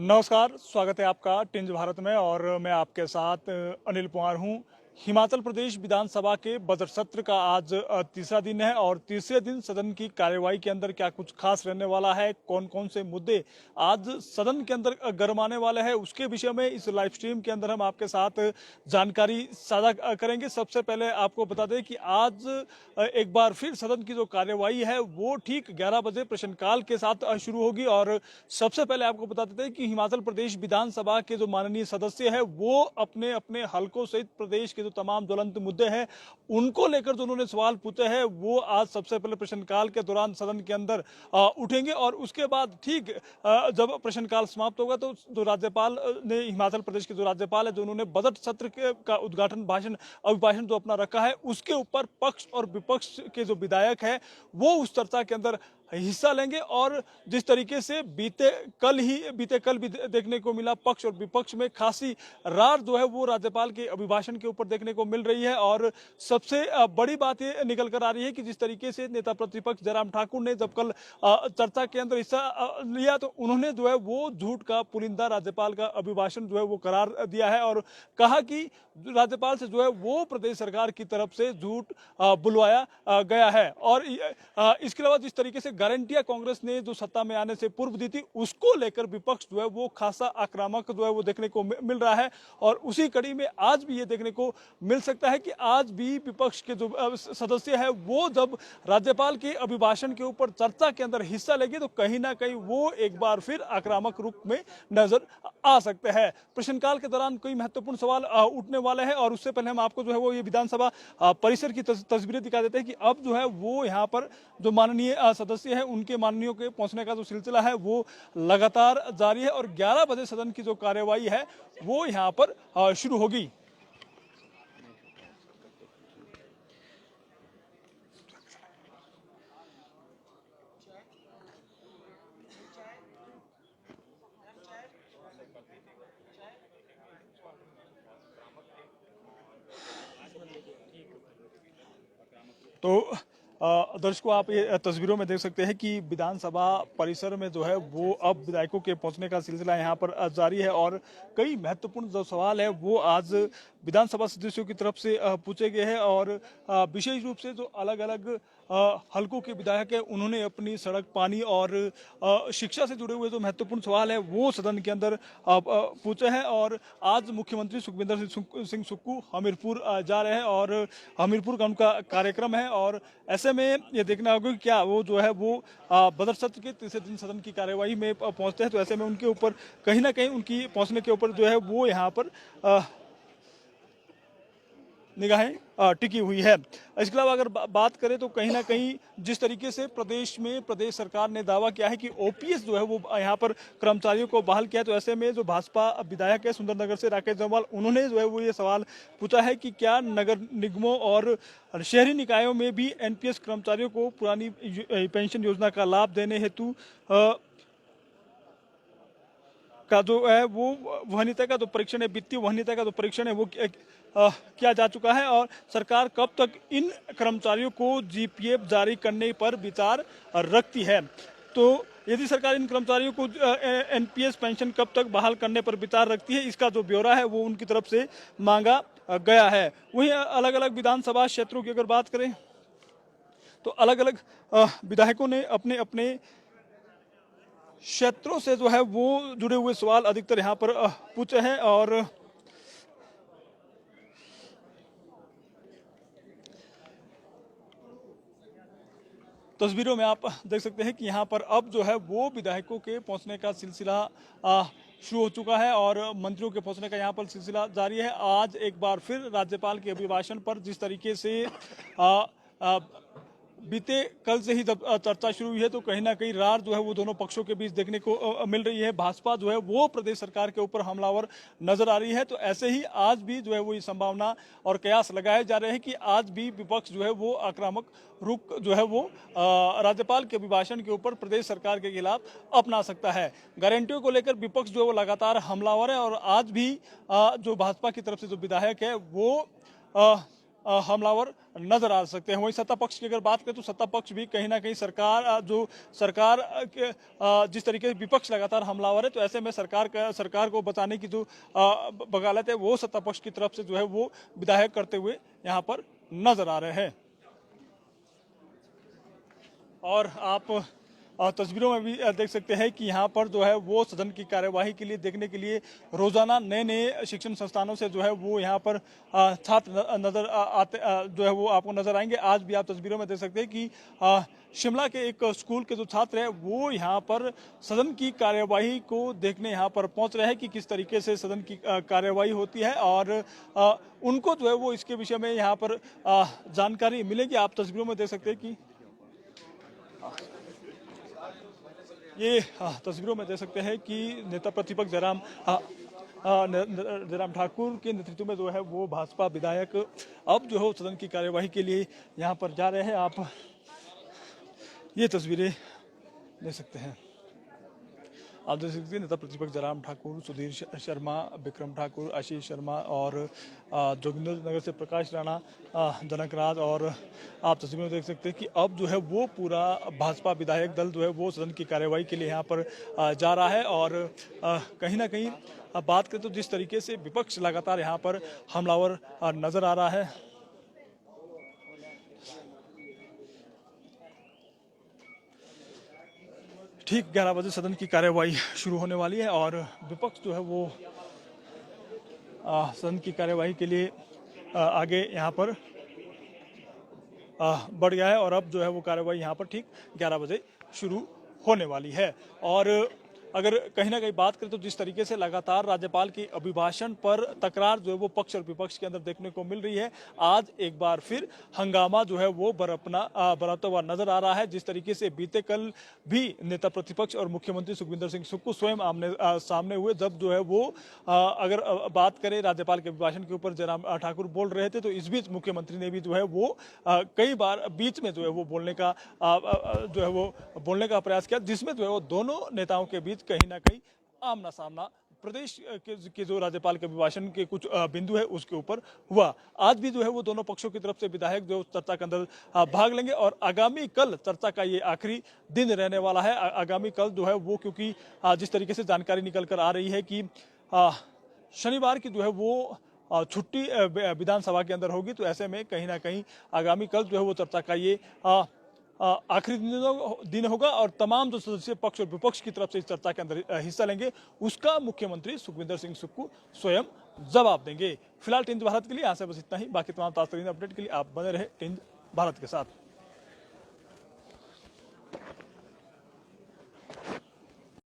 नमस्कार, स्वागत है आपका टिंज भारत में और मैं आपके साथ अनिल कुमार हूं। हिमाचल प्रदेश विधानसभा के बजट सत्र का आज तीसरा दिन है और तीसरे दिन सदन की कार्यवाही के अंदर क्या कुछ खास रहने वाला है, कौन कौन से मुद्दे आज सदन के अंदर गरमाने वाले हैं, उसके विषय में इस लाइव स्ट्रीम के अंदर हम आपके साथ जानकारी साझा करेंगे। सबसे पहले आपको बता दें कि आज एक बार फिर सदन की जो कार्यवाही है वो ठीक 11 बजे प्रश्नकाल के साथ शुरू होगी और सबसे पहले आपको बता देते हैं कि हिमाचल प्रदेश विधानसभा के जो माननीय सदस्य हैं वो अपने अपने हलकों सहित प्रदेश के जो तमाम ज्वलंत मुद्दे हैं उनको लेकर जो उन्होंने सवाल पूछे हैं वो आज सबसे पहले प्रश्नकाल के दौरान सदन के अंदर उठेंगे और उसके बाद ठीक जब प्रश्नकाल समाप्त होगा तो जो राज्यपाल ने हिमाचल प्रदेश के जो राज्यपाल है जो उन्होंने बजट सत्र का उद्घाटन भाषण अभिभाषण जो अपना रखा है उसके ऊपर पक्ष और विपक्ष के जो विधायक है वो उस चर्चा के अंदर हिस्सा लेंगे और जिस तरीके से बीते कल भी देखने को मिला पक्ष और विपक्ष में खासी रार जो है वो राज्यपाल के अभिभाषण के ऊपर देखने को मिल रही है। और सबसे बड़ी बात ये निकल कर आ रही है कि जिस तरीके से नेता प्रतिपक्ष जयराम ठाकुर ने जब कल चर्चा के अंदर हिस्सा लिया तो उन्होंने जो है वो झूठ का पुलिंदा राज्यपाल का अभिभाषण जो है वो करार दिया है और कहा कि राज्यपाल से जो है वो प्रदेश सरकार की तरफ से झूठ बुलवाया गया है। और इसके अलावा जिस तरीके से गारंटियां कांग्रेस ने जो सत्ता में आने से पूर्व दी थी उसको लेकर विपक्ष जो है वो खासा आक्रामक जो है वो देखने को मिल रहा है और उसी कड़ी में आज भी ये देखने को मिल सकता है कि आज भी विपक्ष के जो सदस्य है वो जब राज्यपाल के अभिभाषण के ऊपर चर्चा के अंदर हिस्सा लेंगे तो कहीं ना कहीं वो एक बार फिर आक्रामक रूप में नजर आ सकते हैं। प्रश्नकाल के दौरान कई महत्वपूर्ण सवाल उठने वाले हैं और उससे पहले हम आपको जो है वो ये विधानसभा परिसर की तस्वीरें दिखा देते हैं कि अब जो है वो यहाँ पर जो माननीय सदस्य है उनके माननीयों के पहुंचने का जो सिलसिला है वो लगातार जारी है और 11 बजे सदन की जो कार्यवाही है वो यहाँ पर शुरू होगी। तो दर्शकों आप ये तस्वीरों में देख सकते हैं कि विधानसभा परिसर में जो है वो अब विधायकों के पहुंचने का सिलसिला यहाँ पर जारी है और कई महत्वपूर्ण जो सवाल है वो आज विधानसभा सदस्यों की तरफ से पूछे गए हैं और विशेष रूप से जो अलग अलग हलकों के विधायक है उन्होंने अपनी सड़क पानी और शिक्षा से जुड़े हुए जो महत्वपूर्ण सवाल है वो सदन के अंदर पूछे हैं। और आज मुख्यमंत्री सुखविंदर सिंह सुक्खू हमीरपुर जा रहे हैं और हमीरपुर का उनका कार्यक्रम है और ऐसे में ये देखना होगा कि क्या वो जो है वो बजट सत्र के तीसरे दिन सदन की कार्यवाही में पहुंचते हैं तो ऐसे में उनके ऊपर कहीं ना कहीं उनकी पहुंचने के ऊपर जो है वो यहाँ पर निगाहें टिकी हुई है। इसके अलावा अगर बात करें तो कहीं ना कहीं जिस तरीके से प्रदेश सरकार ने दावा किया है कि ओपीएस जो है वो यहाँ पर कर्मचारियों को बहाल किया है तो ऐसे में जो भाजपा विधायक है सुंदरनगर से राकेश जम्वाल उन्होंने जो है वो ये सवाल पूछा है कि क्या नगर निगमों और शहरी निकायों में भी एनपीएस कर्मचारियों को पुरानी पेंशन योजना का लाभ देने हेतु का जो है वो वहनीयता का जो परीक्षण है वित्तीय वहनीयता का जो परीक्षण है वो किया जा चुका है और सरकार कब तक इन कर्मचारियों को जीपीएफ जारी करने पर विचार रखती है। तो यदि सरकार इन कर्मचारियों को एनपीएस पेंशन कब तक बहाल करने पर विचार रखती है इसका जो ब्यौरा है वो उनकी तरफ से मांगा गया है। वहीं अलग अलग विधानसभा क्षेत्रों की अगर बात करें तो अलग अलग विधायकों ने अपने अपने क्षेत्रों से जो है वो जुड़े हुए सवाल अधिकतर यहाँ पर पूछे हैं और तस्वीरों में आप देख सकते हैं कि यहाँ पर अब जो है वो विधायकों के पहुंचने का सिलसिला शुरू हो चुका है और मंत्रियों के पहुंचने का यहाँ पर सिलसिला जारी है। आज एक बार फिर राज्यपाल के अभिभाषण पर जिस तरीके से बीते कल से ही जब चर्चा शुरू हुई है तो कहीं ना कहीं रार जो है वो दोनों पक्षों के बीच देखने को मिल रही है। भाजपा जो है वो प्रदेश सरकार के ऊपर हमलावर नजर आ रही है तो ऐसे ही आज भी जो है वो ये संभावना और कयास लगाए जा रहे हैं कि आज भी विपक्ष जो है वो आक्रामक रुख जो है वो राज्यपाल के अभिभाषण के ऊपर प्रदेश सरकार के खिलाफ अपना सकता है। गारंटियों को लेकर विपक्ष जो है वो लगातार हमलावर है और आज भी जो भाजपा की तरफ से जो विधायक है वो हमलावर नजर आ सकते हैं। वहीं सत्ता पक्ष की अगर बात करें तो सत्ता पक्ष भी कहीं ना कहीं सरकार के जिस तरीके से विपक्ष लगातार हमलावर है, तो ऐसे में सरकार को बचाने की जो बगालत है वो सत्ता पक्ष की तरफ से जो है वो विधायक करते हुए यहाँ पर नजर आ रहे हैं। और आप तस्वीरों में भी देख सकते हैं कि यहाँ पर जो है वो सदन की कार्यवाही के लिए देखने के लिए रोजाना नए नए शिक्षण संस्थानों से जो है वो यहाँ पर छात्र नजर आते जो है वो आपको नजर आएंगे। आज भी आप तस्वीरों में देख सकते हैं कि शिमला के एक स्कूल के जो छात्र हैं वो यहाँ पर सदन की कार्यवाही को देखने यहाँ पर पहुँच रहे हैं कि किस तरीके से सदन की कार्यवाही होती है, और उनको जो है वो इसके विषय में यहाँ पर जानकारी मिलेगी। आप तस्वीरों में देख सकते हैं कि ये तस्वीरों में देख सकते हैं कि नेता प्रतिपक्ष जयराम ठाकुर के नेतृत्व में जो है वो भाजपा विधायक अब जो है सदन की कार्यवाही के लिए यहाँ पर जा रहे हैं। आप ये तस्वीरें देख सकते हैं। आप देख सकते हैं नेता प्रतिपक्ष जयराम ठाकुर, सुधीर शर्मा, विक्रम ठाकुर, आशीष शर्मा और जोगिंदर नगर से प्रकाश राणा, जनक राज, और आप तस्वीर में देख सकते हैं कि अब जो है वो पूरा भाजपा विधायक दल जो है वो सदन की कार्यवाही के लिए यहाँ पर जा रहा है। और कहीं ना कहीं बात करें तो जिस तरीके से विपक्ष लगातार यहाँ पर हमलावर नजर आ रहा है, ठीक 11 बजे सदन की कार्यवाही शुरू होने वाली है और विपक्ष जो है वो सदन की कार्यवाही के लिए आगे यहाँ पर बढ़ गया है। और अब जो है वो कार्यवाही यहाँ पर ठीक 11 बजे शुरू होने वाली है। और अगर कहीं ना कहीं बात करें तो जिस तरीके से लगातार राज्यपाल की अभिभाषण पर तकरार जो है वो पक्ष और विपक्ष के अंदर देखने को मिल रही है, आज एक बार फिर हंगामा जो है वो बरपता हुआ नजर आ रहा है। जिस तरीके से बीते कल भी नेता प्रतिपक्ष और मुख्यमंत्री सुखविंदर सिंह सुक्खू स्वयं आमने सामने हुए, जब जो है वो अगर बात करें राज्यपाल के अभिभाषण के ऊपर जयराम ठाकुर बोल रहे थे, तो इस बीच मुख्यमंत्री ने भी जो है वो कई बार बीच में जो है वो बोलने का प्रयास किया, जिसमें जो है वो दोनों नेताओं के बीच कहीं ना कहीं आमना सामना प्रदेश के जो राज्यपाल के अभिभाषण के कुछ बिंदु है उसके ऊपर हुआ। आज भी जो है वो दोनों पक्षों की तरफ से विधायक जो चर्चा के अंदर भाग लेंगे और आगामी कल चर्चा का ये आखिरी दिन रहने वाला है। आगामी कल जो है वो, क्योंकि जिस तरीके से जानकारी निकल कर आ रही है कि शनिवार की जो है वो छुट्टी विधानसभा के अंदर होगी, तो ऐसे में कहीं ना कहीं आगामी कल जो है वो चर्चा का ये आखिरी दिन होगा और तमाम जो सदस्य पक्ष और विपक्ष की तरफ से इस चर्चा के अंदर हिस्सा लेंगे उसका मुख्यमंत्री सुखविंदर सिंह सुक्खू स्वयं जवाब देंगे। फिलहाल टिंज भारत के लिए यहाँ से बस इतना ही। बाकी तमाम ताज़ा अपडेट के लिए आप बने रहे टिंज भारत के साथ।